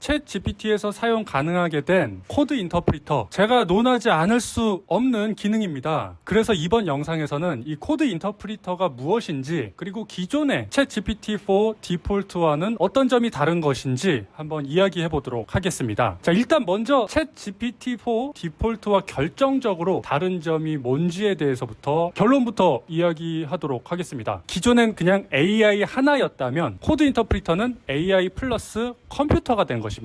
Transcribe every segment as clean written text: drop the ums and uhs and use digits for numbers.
챗 GPT에서 사용 가능하게 된 코드 인터프리터, 제가 논하지 않을 수 없는 기능입니다. 그래서 이번 영상에서는 이 코드 인터프리터가 무엇인지, 그리고 기존의 챗 GPT-4 디폴트와는 어떤 점이 다른 것인지 한번 이야기해 보도록 하겠습니다. 자, 일단 먼저 챗 GPT-4 디폴트와 결정적으로 다른 점이 뭔지에 대해서부터 결론부터 이야기하도록 하겠습니다. 기존엔 그냥 AI 하나였다면 코드 인터프리터는 AI 플러스 컴퓨터가 된 것입니다.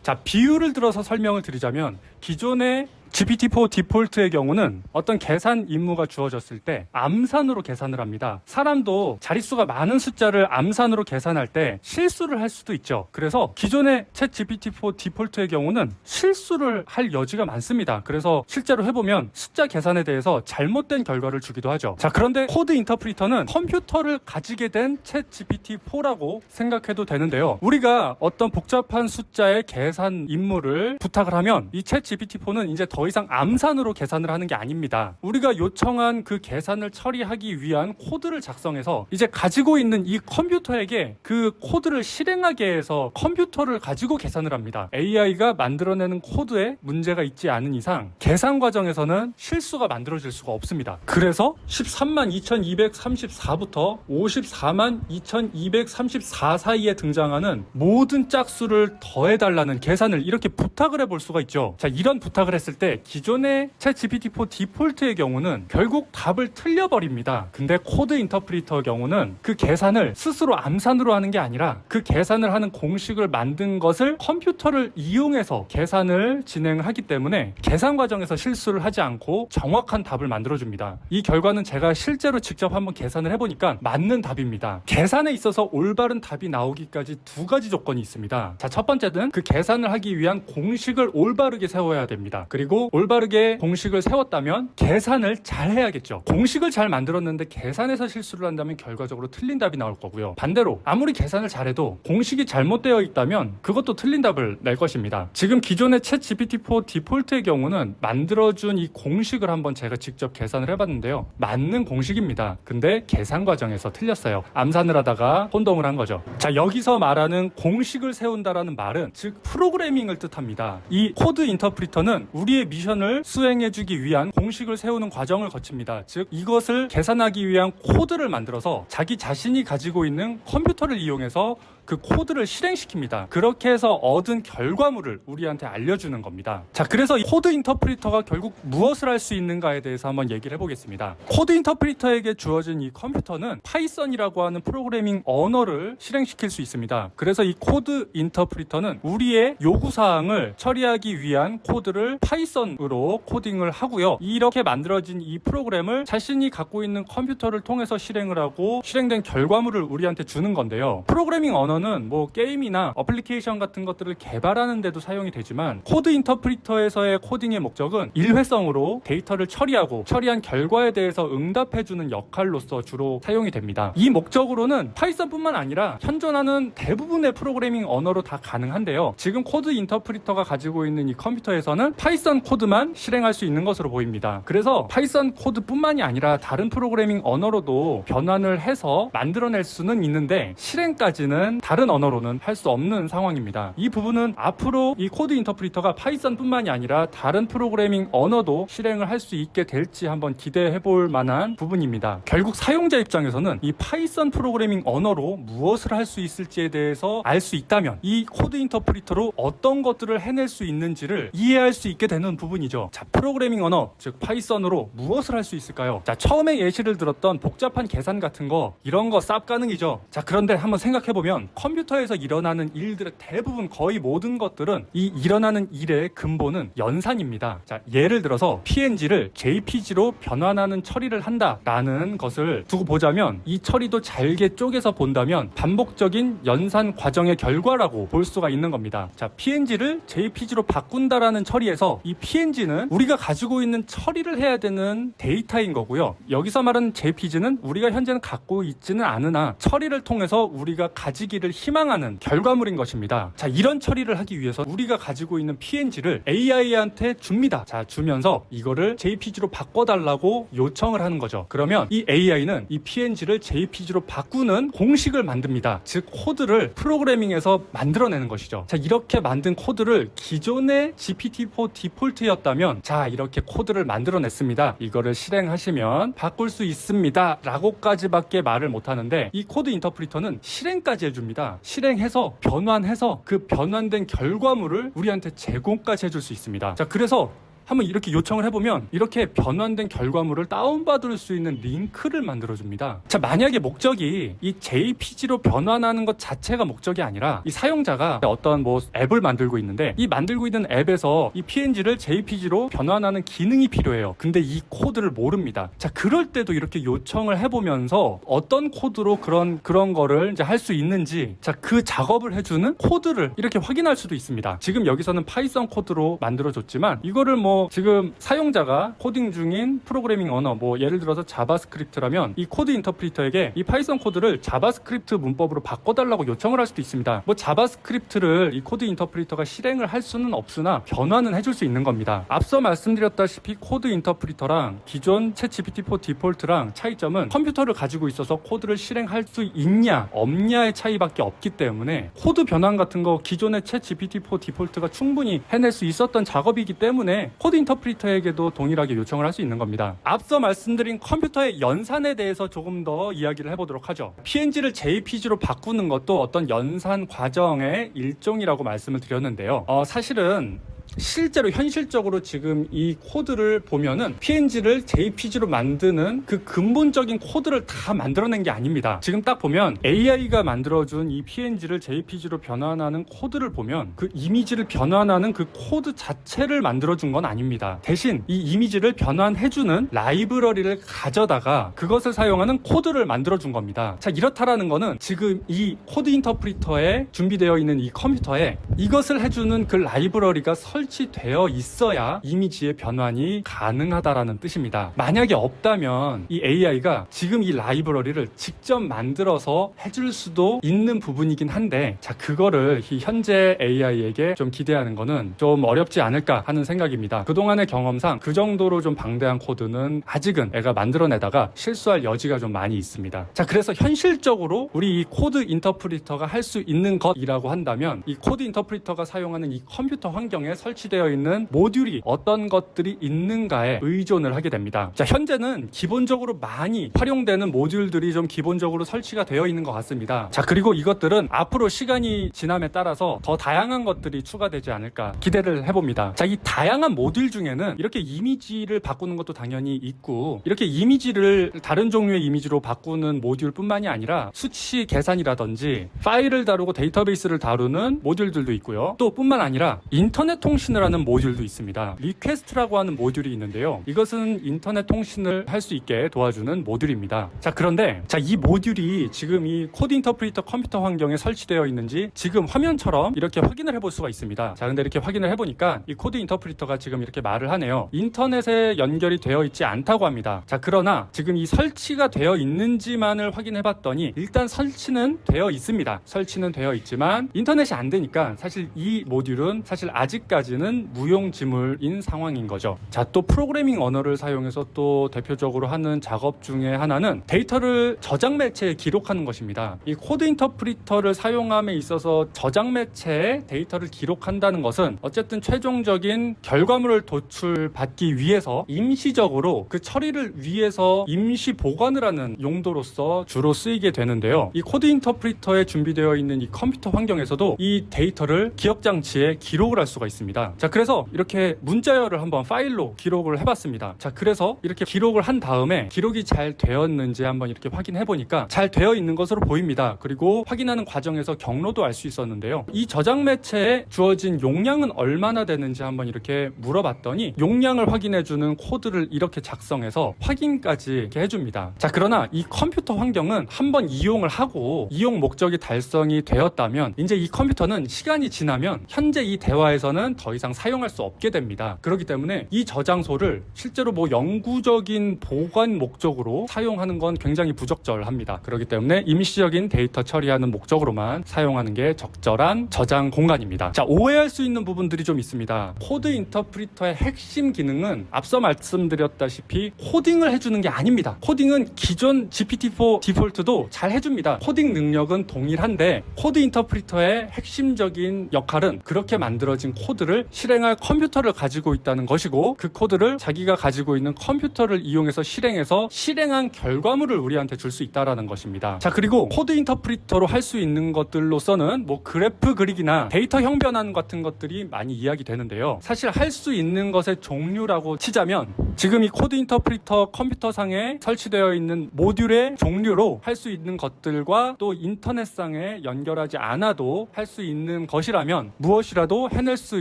자, 비유를 들어서 설명을 드리자면 기존의 GPT-4 디폴트의 경우는 어떤 계산 임무가 주어졌을 때 암산으로 계산을 합니다. 사람도 자릿수가 많은 숫자를 암산으로 계산할 때 실수를 할 수도 있죠. 그래서 기존의 챗 GPT-4 디폴트의 경우는 실수를 할 여지가 많습니다. 그래서 실제로 해보면 숫자 계산에 대해서 잘못된 결과를 주기도 하죠. 자, 그런데 코드 인터프리터는 컴퓨터를 가지게 된 챗 GPT-4라고 생각해도 되는데요. 우리가 어떤 복잡한 숫자의 계산 임무를 부탁을 하면 이 챗 GPT-4는 이제 더 이상 암산으로 계산을 하는 게 아닙니다. 우리가 요청한 그 계산을 처리하기 위한 코드를 작성해서 이제 가지고 있는 이 컴퓨터에게 그 코드를 실행하게 해서 컴퓨터를 가지고 계산을 합니다. AI가 만들어내는 코드에 문제가 있지 않은 이상 계산 과정에서는 실수가 만들어질 수가 없습니다. 그래서 132,234부터 542,234 사이에 등장하는 모든 짝수를 더해달라는 계산을 이렇게 부탁을 해볼 수가 있죠. 자, 이런 부탁을 했을 때 기존의 챗 GPT-4 디폴트의 경우는 결국 답을 틀려버립니다. 근데 코드 인터프리터의 경우는 그 계산을 스스로 암산으로 하는 게 아니라 그 계산을 하는 공식을 만든 것을 컴퓨터를 이용해서 계산을 진행하기 때문에 계산 과정에서 실수를 하지 않고 정확한 답을 만들어줍니다. 이 결과는 제가 실제로 직접 한번 계산을 해보니까 맞는 답입니다. 계산에 있어서 올바른 답이 나오기까지 두 가지 조건이 있습니다. 자, 첫 번째는 그 계산을 하기 위한 공식을 올바르게 세워야 됩니다. 그리고 올바르게 공식을 세웠다면 계산을 잘 해야겠죠. 공식을 잘 만들었는데 계산에서 실수를 한다면 결과적으로 틀린 답이 나올 거고요. 반대로 아무리 계산을 잘해도 공식이 잘못되어 있다면 그것도 틀린 답을 낼 것입니다. 지금 기존의 챗 GPT-4 디폴트의 경우는 만들어준 이 공식을 한번 제가 직접 계산을 해봤는데요. 맞는 공식입니다. 근데 계산 과정에서 틀렸어요. 암산을 하다가 혼동을 한 거죠. 자, 여기서 말하는 공식을 세운다라는 말은 즉 프로그래밍을 뜻합니다. 이 코드 인터프리터는 우리의 미션을 수행해주기 위한 공식을 세우는 과정을 거칩니다. 즉 이것을 계산하기 위한 코드를 만들어서 자기 자신이 가지고 있는 컴퓨터를 이용해서 그 코드를 실행시킵니다. 그렇게 해서 얻은 결과물을 우리한테 알려주는 겁니다. 자, 그래서 이 코드 인터프리터가 결국 무엇을 할 수 있는가에 대해서 한번 얘기를 해보겠습니다. 코드 인터프리터에게 주어진 이 컴퓨터는 파이썬이라고 하는 프로그래밍 언어를 실행시킬 수 있습니다. 그래서 이 코드 인터프리터는 우리의 요구사항을 처리하기 위한 코드를 파이썬으로 코딩을 하고요. 이렇게 만들어진 이 프로그램을 자신이 갖고 있는 컴퓨터를 통해서 실행을 하고 실행된 결과물을 우리한테 주는 건데요. 프로그래밍 언어는 뭐 게임이나 어플리케이션 같은 것들을 개발하는 데도 사용이 되지만 코드 인터프리터에서의 코딩의 목적은 일회성으로 데이터를 처리하고 처리한 결과에 대해서 응답해주는 역할로서 주로 사용이 됩니다. 이 목적으로는 파이썬뿐만 아니라 현존하는 대부분의 프로그래밍 언어로 다 가능한데요. 지금 코드 인터프리터가 가지고 있는 이 컴퓨터에서는 파이썬 코드만 실행할 수 있는 것으로 보입니다. 그래서 파이썬 코드뿐만이 아니라 다른 프로그래밍 언어로도 변환을 해서 만들어낼 수는 있는데 실행까지는 다른 언어로는 할 수 없는 상황입니다. 이 부분은 앞으로 이 코드 인터프리터가 파이썬뿐만이 아니라 다른 프로그래밍 언어도 실행을 할 수 있게 될지 한번 기대해 볼 만한 부분입니다. 결국 사용자 입장에서는 이 파이썬 프로그래밍 언어로 무엇을 할 수 있을지에 대해서 알 수 있다면 이 코드 인터프리터로 어떤 것들을 해낼 수 있는지를 이해할 수 있게 되는 부분이죠. 자, 프로그래밍 언어, 즉 파이썬으로 무엇을 할 수 있을까요? 자, 처음에 예시를 들었던 복잡한 계산 같은 거, 이런 거 쌉 가능이죠. 자, 그런데 한번 생각해보면 컴퓨터에서 일어나는 일들의 대부분, 거의 모든 것들은 이 일어나는 일의 근본은 연산입니다. 자, 예를 들어서 PNG를 JPG로 변환하는 처리를 한다라는 것을 두고 보자면 이 처리도 잘게 쪼개서 본다면 반복적인 연산 과정의 결과라고 볼 수가 있는 겁니다. 자, PNG를 JPG로 바꾼다라는 처리에서 이 PNG는 우리가 가지고 있는 처리를 해야 되는 데이터인 거고요. 여기서 말하는 JPG는 우리가 현재는 갖고 있지는 않으나 처리를 통해서 우리가 가지기를 되기를 희망하는 결과물인 것입니다. 자, 이런 처리를 하기 위해서 우리가 가지고 있는 PNG를 AI한테 줍니다. 자, 주면서 이거를 JPG로 바꿔달라고 요청을 하는 거죠. 그러면 이 AI는 이 PNG를 JPG로 바꾸는 공식을 만듭니다. 즉 코드를 프로그래밍해서 만들어내는 것이죠. 자, 이렇게 만든 코드를 기존의 GPT-4 디폴트였다면 자, 이렇게 코드를 만들어냈습니다. 이거를 실행하시면 바꿀 수 있습니다. 라고까지밖에 말을 못하는데 이 코드 인터프리터는 실행까지 해줍니다. 실행해서 변환해서 그 변환된 결과물을 우리한테 제공까지 해줄 수 있습니다. 자, 그래서 한번 이렇게 요청을 해보면 이렇게 변환된 결과물을 다운받을 수 있는 링크를 만들어줍니다. 자, 만약에 목적이 이 JPG로 변환하는 것 자체가 목적이 아니라 이 사용자가 어떤 뭐 앱을 만들고 있는데 이 만들고 있는 앱에서 이 PNG를 JPG로 변환하는 기능이 필요해요. 근데 이 코드를 모릅니다. 자, 그럴 때도 이렇게 요청을 해보면서 어떤 코드로 그런 거를 이제 할 수 있는지 자, 그 작업을 해주는 코드를 이렇게 확인할 수도 있습니다. 지금 여기서는 파이썬 코드로 만들어줬지만 이거를 뭐 지금 사용자가 코딩 중인 프로그래밍 언어 뭐 예를 들어서 자바스크립트라면 이 코드 인터프리터에게 이 파이썬 코드를 자바스크립트 문법으로 바꿔달라고 요청을 할 수도 있습니다. 뭐 자바스크립트를 이 코드 인터프리터가 실행을 할 수는 없으나 변환은 해줄 수 있는 겁니다. 앞서 말씀드렸다시피 코드 인터프리터랑 기존 챗GPT-4 디폴트랑 차이점은 컴퓨터를 가지고 있어서 코드를 실행할 수 있냐 없냐의 차이밖에 없기 때문에 코드 변환 같은 거 기존의 챗GPT-4 디폴트가 충분히 해낼 수 있었던 작업이기 때문에 코드 인터프리터에게도 동일하게 요청을 할 수 있는 겁니다. 앞서 말씀드린 컴퓨터의 연산에 대해서 조금 더 이야기를 해보도록 하죠. PNG를 JPG로 바꾸는 것도 어떤 연산 과정의 일종이라고 말씀을 드렸는데요. 사실은 실제로 현실적으로 지금 이 코드를 보면은 PNG를 JPG로 만드는 그 근본적인 코드를 다 만들어낸 게 아닙니다. 지금 딱 보면 AI가 만들어준 이 PNG를 JPG로 변환하는 코드를 보면 그 이미지를 변환하는 그 코드 자체를 만들어준 건 아닙니다. 대신 이 이미지를 변환해주는 라이브러리를 가져다가 그것을 사용하는 코드를 만들어준 겁니다. 자, 이렇다라는 거는 지금 이 코드 인터프리터에 준비되어 있는 이 컴퓨터에 이것을 해주는 그 라이브러리가 설치되어 있어야 이미지의 변환이 가능하다라는 뜻입니다. 만약에 없다면 이 AI가 지금 이 라이브러리를 직접 만들어서 해줄 수도 있는 부분이긴 한데 자, 그거를 이 현재 AI에게 좀 기대하는 거는 좀 어렵지 않을까 하는 생각입니다. 그동안의 경험상 그 정도로 좀 방대한 코드는 아직은 애가 만들어내다가 실수할 여지가 좀 많이 있습니다. 자, 그래서 현실적으로 우리 이 코드 인터프리터가 할 수 있는 것이라고 한다면 이 코드 인터프리터가 사용하는 이 컴퓨터 환경에 설치되어 있는 모듈이 어떤 것들이 있는가에 의존을 하게 됩니다. 자, 현재는 기본적으로 많이 활용되는 모듈들이 좀 기본적으로 설치가 되어 있는 것 같습니다. 자, 그리고 이것들은 앞으로 시간이 지남에 따라서 더 다양한 것들이 추가되지 않을까 기대를 해봅니다. 자, 이 다양한 모듈 중에는 이렇게 이미지를 바꾸는 것도 당연히 있고 이렇게 이미지를 다른 종류의 이미지로 바꾸는 모듈뿐만이 아니라 수치 계산이라든지 파일을 다루고 데이터베이스를 다루는 모듈들도 있고요. 또 뿐만 아니라 인터넷 통신을 하는 모듈도 있습니다. 리퀘스트라고 하는 모듈이 있는데요. 이것은 인터넷 통신을 할 수 있게 도와주는 모듈입니다. 자, 그런데 이 모듈이 지금 이 코드 인터프리터 컴퓨터 환경에 설치되어 있는지 지금 화면처럼 이렇게 확인을 해볼 수가 있습니다. 자, 근데 이렇게 확인을 해보니까 이 코드 인터프리터가 지금 이렇게 말을 하네요. 인터넷에 연결이 되어 있지 않다고 합니다. 자, 그러나 지금 이 설치가 되어 있는지만을 확인해봤더니 일단 설치는 되어 있습니다. 설치는 되어 있지만 인터넷이 안 되니까 사실 이 모듈은 사실 아직까지는 무용지물인 상황인 거죠. 자, 또 프로그래밍 언어를 사용해서 또 대표적으로 하는 작업 중에 하나는 데이터를 저장 매체에 기록하는 것입니다. 이 코드 인터프리터를 사용함에 있어서 저장 매체에 데이터를 기록한다는 것은 어쨌든 최종적인 결과물을 도출받기 위해서 임시적으로 그 처리를 위해서 임시 보관을 하는 용도로서 주로 쓰이게 되는데요. 이 코드 인터프리터에 준비되어 있는 이 컴퓨터 환경에서도 이 데이터를 기억장치에 기록을 할 수가 있습니다. 자, 그래서 이렇게 문자열을 한번 파일로 기록을 해봤습니다. 자, 그래서 이렇게 기록을 한 다음에 기록이 잘 되었는지 한번 이렇게 확인해 보니까 잘 되어 있는 것으로 보입니다. 그리고 확인하는 과정에서 경로도 알 수 있었는데요. 이 저장 매체에 주어진 용량은 얼마나 되는지 한번 이렇게 물어봤더니 용량을 확인해주는 코드를 이렇게 작성해서 확인까지 이렇게 해줍니다. 자, 그러나 이 컴퓨터 환경은 한번 이용을 하고 이용 목적이 달성이 되었다면 이제 이 컴퓨터는 시간이 지나면 현재 이 대화에서는 더 이상 사용할 수 없게 됩니다. 그렇기 때문에 이 저장소를 실제로 뭐 영구적인 보관 목적으로 사용하는 건 굉장히 부적절합니다. 그렇기 때문에 임시적인 데이터 처리하는 목적으로만 사용하는 게 적절한 저장 공간입니다. 자, 오해할 수 있는 부분들이 좀 있습니다. 코드 인터프리터의 핵심 기능은 앞서 말씀드렸다시피 코딩을 해주는 게 아닙니다. 코딩은 기존 GPT-4 디폴트도 잘 해줍니다. 코딩 능력은 동일한데 코드 인터프리터의 핵심적인 역할은 그렇게 만들어진 코드를 실행할 컴퓨터를 가지고 있다는 것이고, 그 코드를 자기가 가지고 있는 컴퓨터를 이용해서 실행해서 실행한 결과물을 우리한테 줄 수 있다는 것입니다. 자, 그리고 코드 인터프리터로 할 수 있는 것들로서는 뭐 그래프 그리기나 데이터 형변환 같은 것들이 많이 이야기되는데요. 사실 할 수 있는 것의 종류라고 치자면 지금 이 코드 인터프리터 컴퓨터상에 설치되어 있는 모듈의 종류로 할 수 있는 것들과 또 인터넷상에 연결하지 않아도 할 수 있는 것이라면 무엇이라도 해낼 수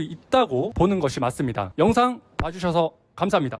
있다고 보는 것이 맞습니다. 영상 봐주셔서 감사합니다.